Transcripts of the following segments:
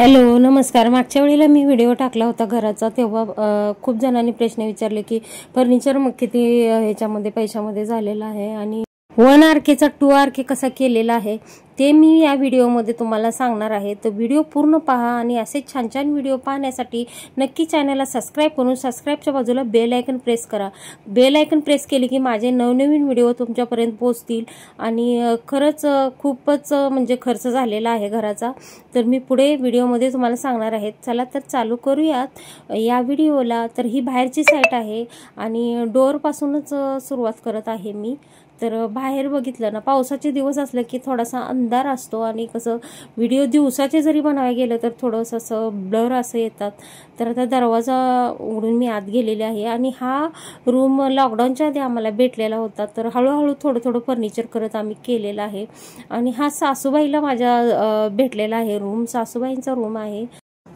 Hello नमस्कार। मागच्या वेळेला मी व्हिडिओ टाकला होता घराचा, तेव्हा खूप जणांनी प्रश्न विचारले की फर्निचर मग किती ह्याच्यामध्ये पैशामध्ये झालेला आहे आणि 1 RKचा 2 RK कसा केलेला आहे ते मी या व्हिडिओमध्ये तुम्हाला सांगणार आहे। तर व्हिडिओ पूर्ण पहा आणि असे छान छान व्हिडिओ पाहण्यासाठी नक्की चॅनलला सबस्क्राइब करून सबस्क्राइबच्या बाजूला बेल आयकन प्रेस करा। बेल आयकन प्रेस केले की माझे नवनवीन व्हिडिओ तुमच्यापर्यंत पोहोचतील आणि खरंच खूपच म्हणजे खर्च झालेला आहे घराचा, तर मी पुढे व्हिडिओमध्ये तुम्हाला सांगणार आहे। चला तर चालू करूयात या व्हिडिओला। तर ही बाहेरची साईट आहे आणि डोअर पासूनच सुरुवात करत आहे मी। तर बाहेर बघितलं ना, पावसाचे दिवस असले की थोडासा अंधार असतो आणि कसं व्हिडिओ दिवसाचे जरी बनवायला गेलं तर थोडंसं असं ब्लर असं येतात। तर आता दरवाजा उघडून मी आत गेलेले आहे आणि हा रूम लॉकडाऊनच्या आधी आम्हाला भेटलेला होता। तर हळूहळू थोडं थोडं फर्निचर करत आम्ही केलेला आहे आणि हा सासूबाईला माझ्या भेटलेला आहे रूम, सासूबाईंचा रूम आहे।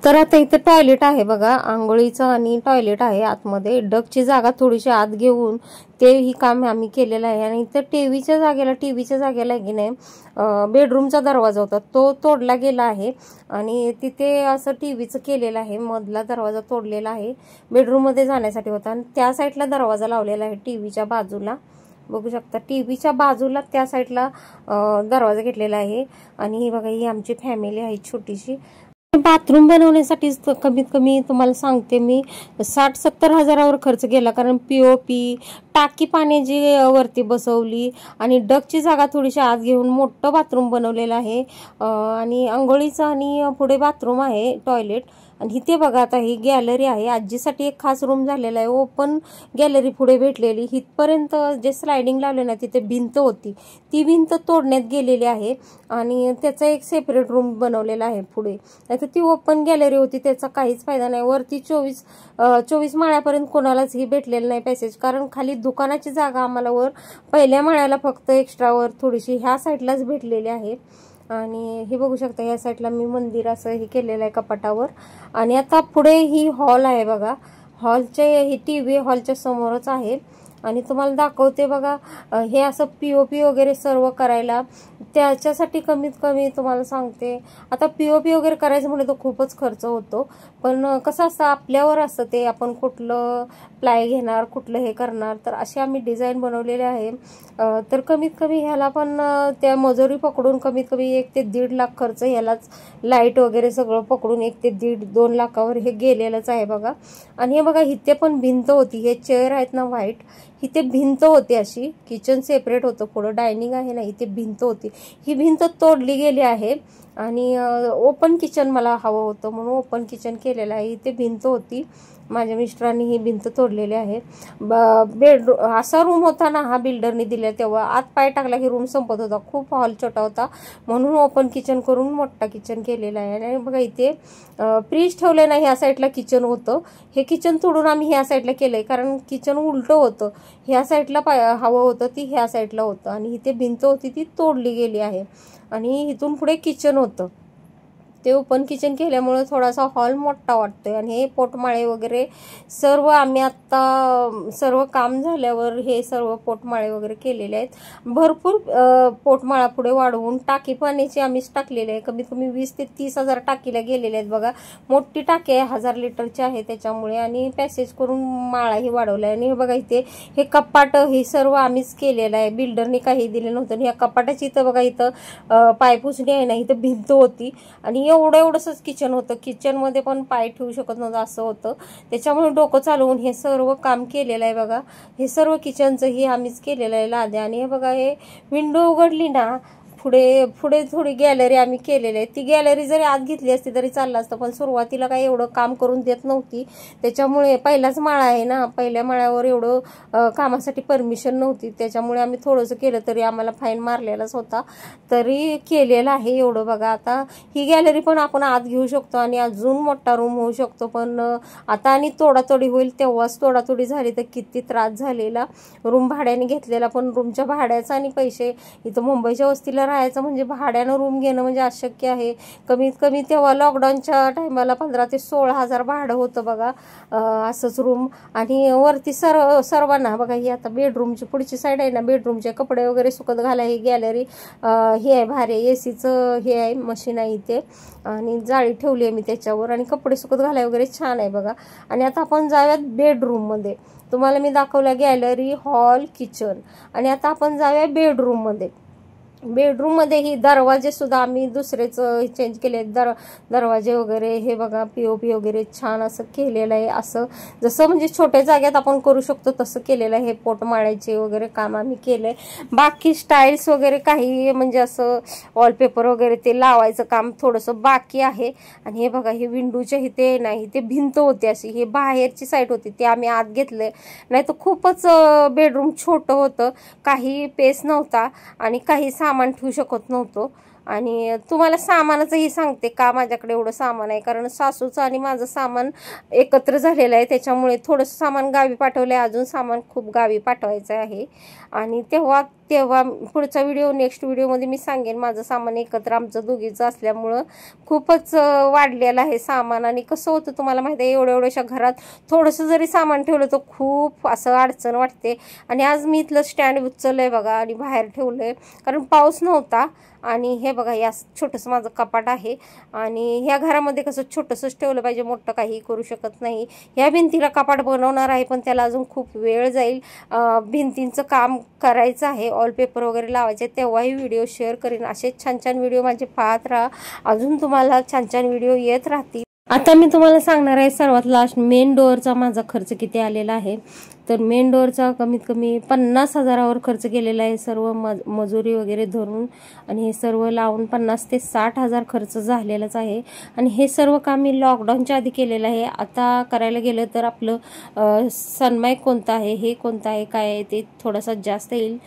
तर आता इथे टॉयलेट आहे बघा, आंघोळीचं आणि टॉयलेट आहे आतमध्ये। डगची जागा थोडीशी आत घेऊन ते ही काम आम्ही केलेलं आहे। आणि इथे टीव्हीच्या जागेला आहे की नाही बेडरूमचा दरवाजा होता तो तोडला गेला आहे आणि तिथे असं टीव्हीचं केलेलं आहे। मधला दरवाजा तोडलेला आहे, बेडरूम मध्ये जाण्यासाठी होता आणि त्या साईडला दरवाजा लावलेला आहे टीव्हीच्या बाजूला। बघू शकता टीव्हीच्या बाजूला त्या साईडला दरवाजा घेतलेला आहे। आणि ही बघा ही आमची फॅमिली आहे छोटीशी। बाथरूम बनवण्यासाठी कमीत कमी तुम्हाला सांगते मी 60-70 हजारावर खर्च केला, कारण पीओपी टाकी पाण्याची वरती बसवली आणि डगची जागा थोडीशी आत घेऊन मोठं बाथरूम बनवलेलं आहे आणि अंघोळीचं आणि पुढे बाथरूम आहे टॉयलेट। आणि इथे बघा आता ही गॅलरी आहे, आजीसाठी एक खास रूम झालेला आहे, ओपन गॅलरी पुढे भेटलेली। इथपर्यंत जे स्लायडिंग लावले ना तिथे भिंत होती, ती भिंत तोडण्यात गेलेली आहे आणि त्याचा एक सेपरेट रूम बनवलेला आहे पुढे। आता ती ओपन गॅलरी होती, त्याचा काहीच फायदा नाही। वरती 24 माळ्यापर्यंत कोणालाच ही भेटलेलं नाही पॅसेज, कारण खाली दुकानाची जागा आम्हाला वर पहिल्या माळ्याला फक्त एक्स्ट्रावर थोडीशी ह्या साईडलाच भेटलेली आहे। आणि हे बघू शकता या साईडला मी मंदिर असं हे केलेलं आहे कपाटावर। आणि आता पुढे ही हॉल आहे बघा, हॉलचे ही टीव्ही हॉलच्या समोरच आहे आणि तुम्हाला दाखवते बघा। हे असं पीओपी वगैरे सर्व करायला त्याच्यासाठी कमीत कमी तुम्हाला सांगते, आता पीओपी वगैरे करायचं म्हणजे तो खूपच खर्च होतो, पण कसं असतं आपल्यावर असतं ते आपण कुठलं प्लाय घेणार कुठलं हे करणार। तर असे आम्ही डिझाईन बनवलेले आहे। तर कमीत कमी ह्याला पण त्या मजुरी पकडून कमीत कमी 1 ते 1.5 लाख खर्च ह्यालाच, लाईट वगैरे सगळं पकडून 1 ते 1.5-2 लाखावर हे गेलेलंच आहे बघा। आणि हे बघा इथे पण भिंत होती, हे चेअर आहेत ना व्हाईट, इथे भिंत होती अशी, किचन सेपरेट होतं, पुढं डायनिंग आहे ना, इथे भिंत होती, ही भिंत तोडली गेली आहे आणि ओपन किचन मला हवं होतं म्हणून ओपन किचन केलेलं आहे। इथे भिंत होती, माझ्या मिस्टरांनी ही भिंत तोडलेली आहे। बेडरूम असा रूम होता ना हा बिल्डरने दिला, तेव्हा आत पाय टाकला की रूम संपत होता, खूप हॉल छोटा होता म्हणून ओपन किचन करून मोठा किचन केलेला आहे। आणि बघा इथे फ्रीज ठेवले नाही, ह्या साईडला किचन होतं, हे किचन तोडून आम्ही ह्या साईडला केलंय कारण किचन उलटं होतं, ह्या साईडला हवं होतं ती ह्या साईडला होतं आणि इथे भिंत होती ती तोडली गेली आहे आणि इथून पुढे किचन होतं। ते ओपन किचन केल्यामुळे थोडासा हॉल मोठा वाटतोय। आणि हे पोटमाळे वगैरे सर्व आम्ही आता सर्व काम झाल्यावर हे सर्व पोटमाळे वगैरे केलेले आहेत। भरपूर पोटमाळा पुढे वाढवून टाकी पाण्याची आम्हीच टाकलेली आहे, कमीत कमी 20 ते 30 हजार टाकीला गेलेले आहेत बघा। मोठी टाकी आहे 1000 लिटरची आहे त्याच्यामुळे, आणि पॅसेज करून माळाही वाढवलाय। आणि हे बघा इथे हे कपाट हे सर्व आम्हीच केलेलं आहे, बिल्डरने काही दिले नव्हतं। आणि या कपाटाची इथं बघा इथं पायपुसणी आहे ना, इथं भिंत होती आणि एवढंसंच किचन होतं, किचन मध्ये पण पाय ठेवू शकत नव्हतं असं होतं, त्याच्यामुळे डोकं चालवून हे सर्व काम केलेलं आहे बघा। हे सर्व किचनचं ही आम्हीच केलेलं आहे लाद्या। आणि हे बघा हे विंडो उघडली ना पुढे थोडी गॅलरी आम्ही केलेली आहे, ती गॅलरी जरी आत घेतली असती तरी चाललं असतं, पण सुरुवातीला काही एवढं काम करून देत नव्हती, त्याच्यामुळे पहिलाच माळा आहे ना, पहिल्या माळ्यावर एवढं कामासाठी परमिशन नव्हती, त्याच्यामुळे आम्ही थोडंसं केलं तरी आम्हाला फाईन मारलेलाच होता, तरी केलेलं आहे एवढं बघा। आता ही गॅलरी पण आपण आत घेऊ शकतो आणि अजून मोठा रूम होऊ शकतो, पण आता आणि तोडातोडी होईल, तेव्हाच तोडातोडी झाली तर किती त्रास झालेला। रूम भाड्याने घेतलेला, पण रूमच्या भाड्याचा आणि पैसे इथं मुंबईच्या वस्तीला राहायचं म्हणजे भाड्यानं रूम घेणं म्हणजे अशक्य आहे. कमीत कमी तेव्हा लॉकडाऊनच्या टायमाला 15 ते 16,000 भाडं होतं बघा असंच रूम. आणि वरती सर्वांना बघा, ही आता बेडरूमची पुढची साईड आहे ना, बेडरूमचे कपडे वगैरे सुकत घाला, ही गॅलरी हे आहे भारी, एसीचं हे आहे मशीन आहे इथे, आणि जाळी ठेवली आहे मी त्याच्यावर, आणि कपडे सुकत घालाय वगैरे छान आहे बघा. आणि आता आपण जाऊयात बेडरूममध्ये. तुम्हाला मी दाखवलं गॅलरी, हॉल, किचन, आणि आता आपण जाऊया बेडरूममध्ये. बेडरूममध्ये ही दरवाजे सुद्धा आम्ही दुसरेच चेंज केले, दरवाजे वगैरे हे बघा, पीओपी वगैरे छान असं केलेलं आहे. असं जसं म्हणजे छोट्या जागेत आपण करू शकतो तसं केलेलं आहे. हे पोट माळायचे वगैरे काम आम्ही केलंय. बाकी स्टाईल्स वगैरे काही म्हणजे असं वॉलपेपर वगैरे ते लावायचं काम थोडंसं बाकी आहे. आणि हे बघा, हे विंडोच्या इथे नाही, ते भिंत होती अशी, हे बाहेरची साईड होती, ते आम्ही आत घेतलंय. नाही तर खूपच बेडरूम छोटं होतं, काही पेस नव्हता आणि काही सामान ठेवू शकत नव्हतो. आणि तुम्हाला सामानाचंही सांगते का माझ्याकडे एवढं सामान आहे, कारण सासूचं आणि माझं सामान एकत्र झालेलं आहे, त्याच्यामुळे थोडंसं सामान गावी पाठवलं आहे, अजून सामान खूप गावी पाठवायचं आहे. आणि तेव्हा पुढचा व्हिडिओ, नेक्स्ट व्हिडिओमध्ये मी सांगेन. माझं सामान एकत्र आमचं दोघीचं असल्यामुळं खूपच वाढलेलं आहे सामान. आणि कसं होतं तुम्हाला माहिती आहे, एवढ्याशा घरात थोडंसं जरी सामान ठेवलं तर खूप असं अडचण वाटते. आणि आज मी इथलं स्टँड उचललंय बघा आणि बाहेर ठेवलंय, कारण पाऊस नव्हता. आणि हे बघा, या छोटंसं माझं कपाट आहे. आणि ह्या घरामध्ये कसं छोटंसंच ठेवलं पाहिजे, मोठं काही करू शकत नाही. ह्या भिंतीला कपाट बनवणार आहे, पण त्याला अजून खूप वेळ जाईल. भिंतींचं काम करायचं आहे, वॉलपेपर वगैरे लावायचे, तेव्हाही व्हिडिओ शेअर करेन. असे छान छान व्हिडिओ माझे पाहत राहा, अजून तुम्हाला छान छान व्हिडिओ येत राहतील. आता मी तुम्हाला सांगणार आहे सर्वात लास्ट मेन डोअरचा माझा खर्च किती आलेला आहे. तर मेन डोअरचा कमीत कमी 50,000वर खर्च केलेला आहे, सर्व मजुरी वगैरे धरून. आणि हे सर्व लावून 50 ते 60,000 खर्च झालेलाच आहे. आणि हे सर्व काम मी लॉकडाऊनच्या आधी केलेलं आहे. आता करायला गेलं तर आपलं सनमाईक कोणतं आहे, हे कोणतं आहे, काय आहे, ते थोडासा जास्त येईल.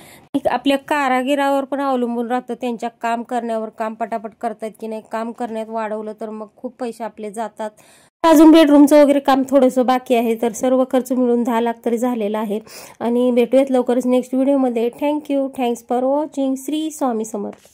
आपल्या कारागिरावर पण अवलंबून राहतं, त्यांच्या काम करण्यावर, काम पटापट करतायत की नाही. काम करण्यात वाढवलं तर मग खूप पैसे आपले जातात. अजून बेडरूमचं वगैरे काम थोडंसं बाकी आहे. तर सर्व खर्च मिळून 10 लाख तरी झालेला आहे. आणि भेटूयात लवकरच नेक्स्ट व्हिडिओमध्ये. Thank you, thanks for watching. Shri Swami Samarth.